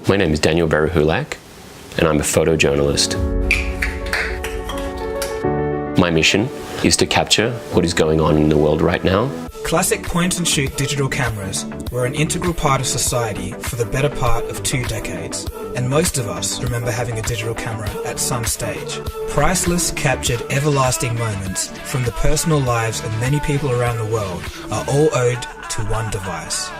My name is Daniel Berahulak, and I'm a photojournalist. My mission is to capture what is going on in the world right now. Classic point-and-shoot digital cameras were an integral part of society for the better part of 2 decades, and most of us remember having a digital camera at some stage. Priceless, captured, everlasting moments from the personal lives of many people around the world are all owed to one device.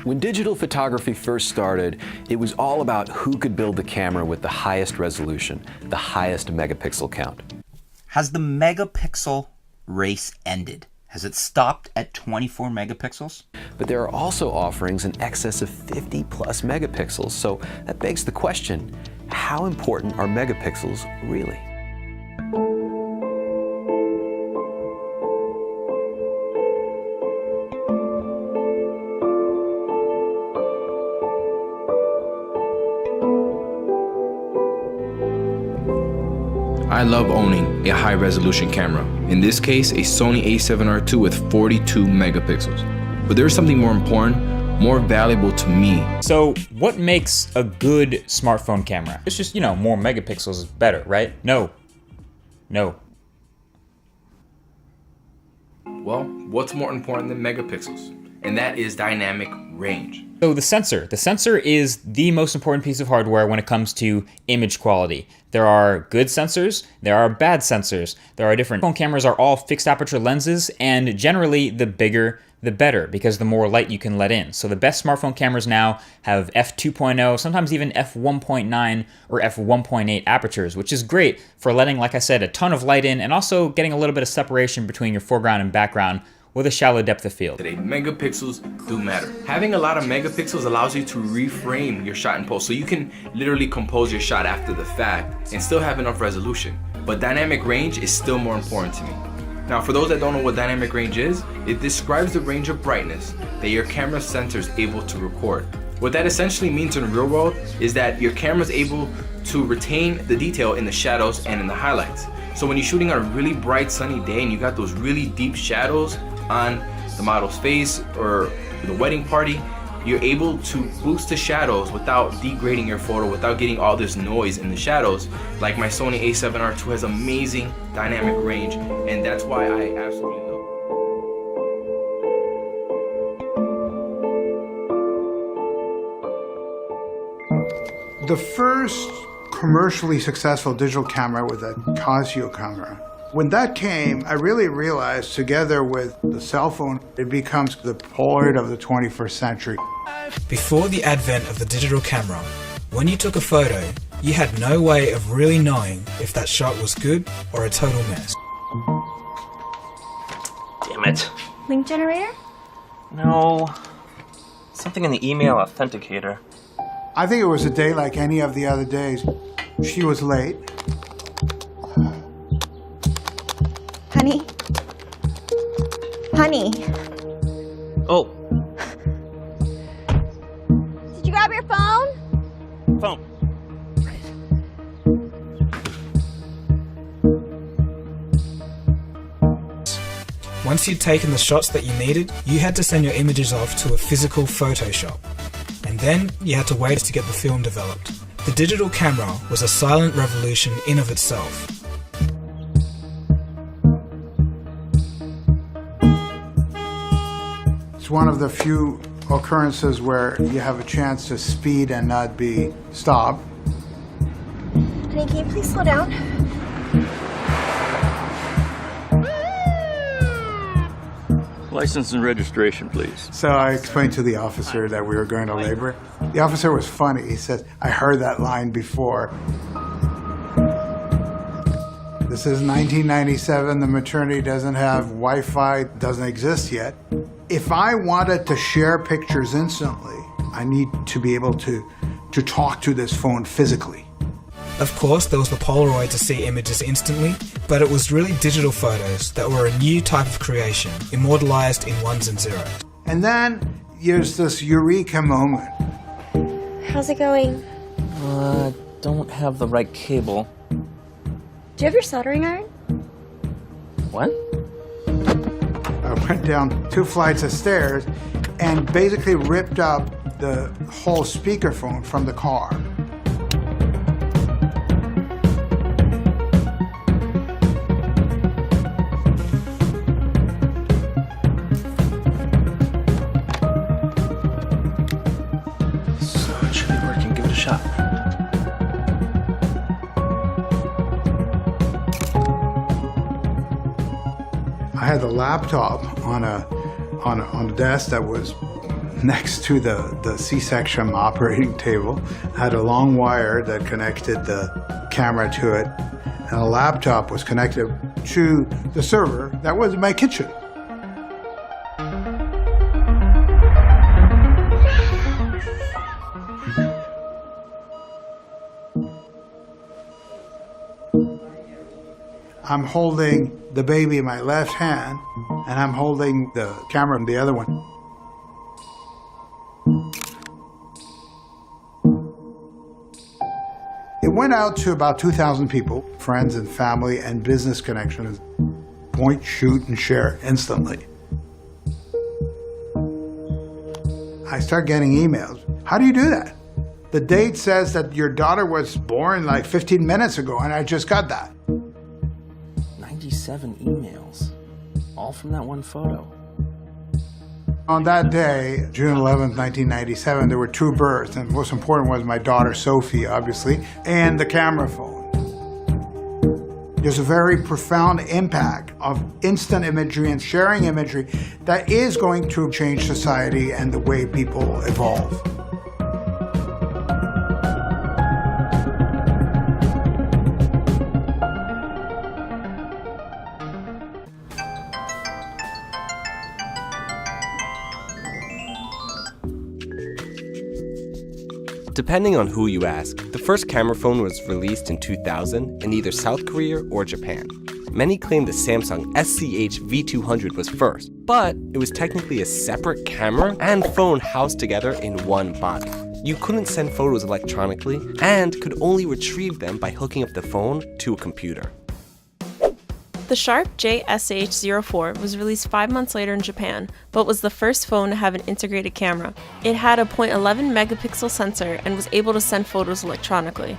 When digital photography first started, it was all about who could build the camera with the highest resolution, the highest megapixel count. Has the megapixel race ended? Has it stopped at 24 megapixels? But there are also offerings in excess of 50 plus megapixels, so that begs the question, how important are megapixels really? I love owning a high-resolution camera. In this case, a Sony a7R II with 42 megapixels. But there's something more important, more valuable to me. So what makes a good smartphone camera? It's just, more megapixels is better, right? No. Well, what's more important than megapixels? And that is dynamic range. So the sensor is the most important piece of hardware when it comes to image quality. There are good sensors, there are bad sensors, there are different. Phone cameras are all fixed aperture lenses, and generally the bigger the better, because the more light you can let in. So the best smartphone cameras now have f2.0, sometimes even f1.9 or f1.8 apertures, which is great for letting, like I said, a ton of light in and also getting a little bit of separation between your foreground and background with a shallow depth of field. Today, megapixels do matter. Having a lot of megapixels allows you to reframe your shot in post, so you can literally compose your shot after the fact and still have enough resolution. But dynamic range is still more important to me. Now, for those that don't know what dynamic range is, it describes the range of brightness that your camera sensor is able to record. What that essentially means in the real world is that your camera is able to retain the detail in the shadows and in the highlights. So when you're shooting on a really bright sunny day and you got those really deep shadows on the model's face or the wedding party, you're able to boost the shadows without degrading your photo, without getting all this noise in the shadows. Like my Sony a7R II has amazing dynamic range, and that's why I absolutely love it. The first commercially successful digital camera was a Casio camera. When that came, I really realized, together with the cell phone, it becomes the Polaroid of the 21st century. Before the advent of the digital camera, when you took a photo, you had no way of really knowing if that shot was good or a total mess. Damn it. Link generator? No. Something in the email authenticator. I think it was a day like any of the other days. She was late. Honey? Honey? Oh. Did you grab your phone? Phone. Once you'd taken the shots that you needed, you had to send your images off to a physical Photoshop. And then you had to wait to get the film developed. The digital camera was a silent revolution in of itself. It's one of the few occurrences where you have a chance to speed and not be stopped. Honey, can you please slow down? License and registration, please. So I explained to the officer that we were going to labor. The officer was funny. He said, I heard that line before. This is 1997. The maternity doesn't have Wi-Fi, doesn't exist yet. If I wanted to share pictures instantly, I need to be able to talk to this phone physically. Of course, there was the Polaroid to see images instantly, but it was really digital photos that were a new type of creation, immortalized in ones and zeros. And then there's this eureka moment. How's it going? Don't have the right cable. Do you have your soldering iron? What? I went down 2 flights of stairs and basically ripped up the whole speakerphone from the car. So it should be working. Give it a shot. I had the laptop on a desk that was next to the C-section operating table. I had a long wire that connected the camera to it, and the laptop was connected to the server that was in my kitchen. I'm holding the baby in my left hand, and I'm holding the camera in the other one. It went out to about 2,000 people, friends and family and business connections. Point, shoot, and share instantly. I start getting emails. How do you do that? The date says that your daughter was born like 15 minutes ago, and I just got that. 97 emails, all from that one photo. On that day, June 11th, 1997, there were two births, and most important was my daughter Sophie, obviously, and the camera phone. There's a very profound impact of instant imagery and sharing imagery that is going to change society and the way people evolve. Depending on who you ask, the first camera phone was released in 2000 in either South Korea or Japan. Many claim the Samsung SCH V200 was first, but it was technically a separate camera and phone housed together in one body. You couldn't send photos electronically and could only retrieve them by hooking up the phone to a computer. The Sharp JSH04 was released 5 months later in Japan, but was the first phone to have an integrated camera. It had a .11 megapixel sensor and was able to send photos electronically.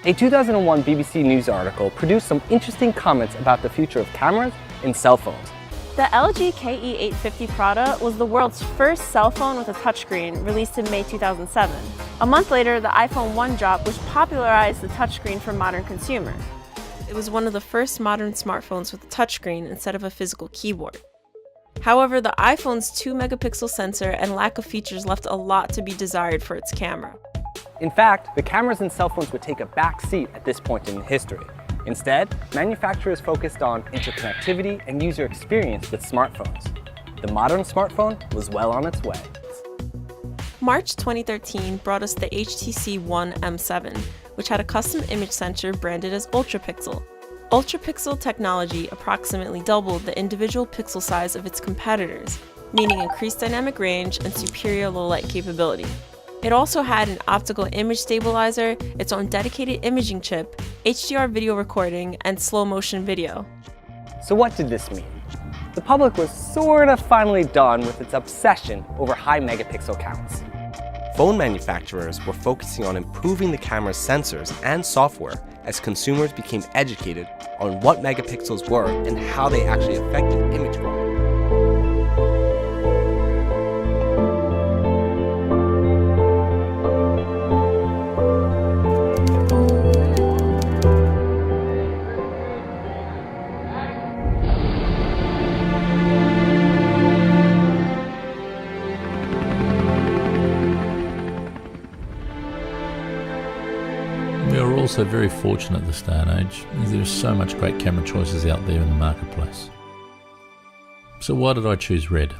A 2001 BBC News article produced some interesting comments about the future of cameras in cell phones. The LG KE850 Prada was the world's first cell phone with a touchscreen, released in May 2007. A month later, the iPhone 1 dropped, which popularized the touchscreen for modern consumers. It was one of the first modern smartphones with a touchscreen instead of a physical keyboard. However, the iPhone's 2 megapixel sensor and lack of features left a lot to be desired for its camera. In fact, the cameras in cell phones would take a back seat at this point in history. Instead, manufacturers focused on interconnectivity and user experience with smartphones. The modern smartphone was well on its way. March 2013 brought us the HTC One M7, which had a custom image sensor branded as UltraPixel. UltraPixel technology approximately doubled the individual pixel size of its competitors, meaning increased dynamic range and superior low-light capability. It also had an optical image stabilizer, its own dedicated imaging chip, HDR video recording, and slow-motion video. So what did this mean? The public was sort of finally done with its obsession over high megapixel counts. Phone manufacturers were focusing on improving the camera's sensors and software as consumers became educated on what megapixels were and how they actually affected image quality. We are also very fortunate this day and age, as there is so much great camera choices out there in the marketplace. So why did I choose Red?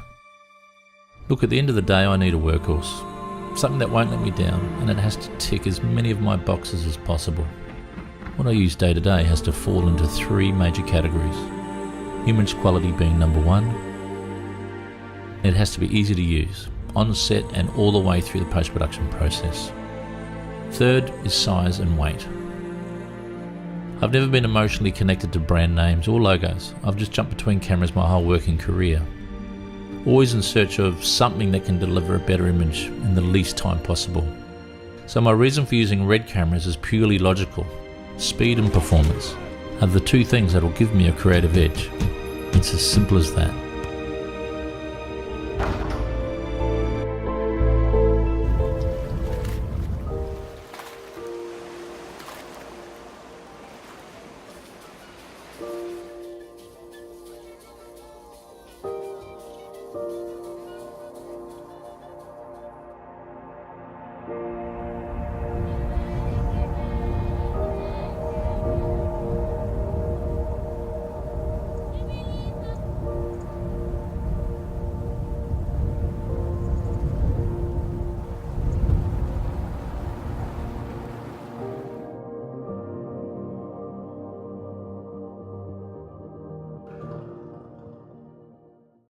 Look, at the end of the day I need a workhorse, something that won't let me down, and it has to tick as many of my boxes as possible. What I use day to day has to fall into three major categories. Image quality being number one. It has to be easy to use, on set and all the way through the post-production process. Third is size and weight. I've never been emotionally connected to brand names or logos. I've just jumped between cameras my whole working career. always in search of something that can deliver a better image in the least time possible. So my reason for using red cameras is purely logical. Speed and performance are the two things that will give me a creative edge. It's as simple as that.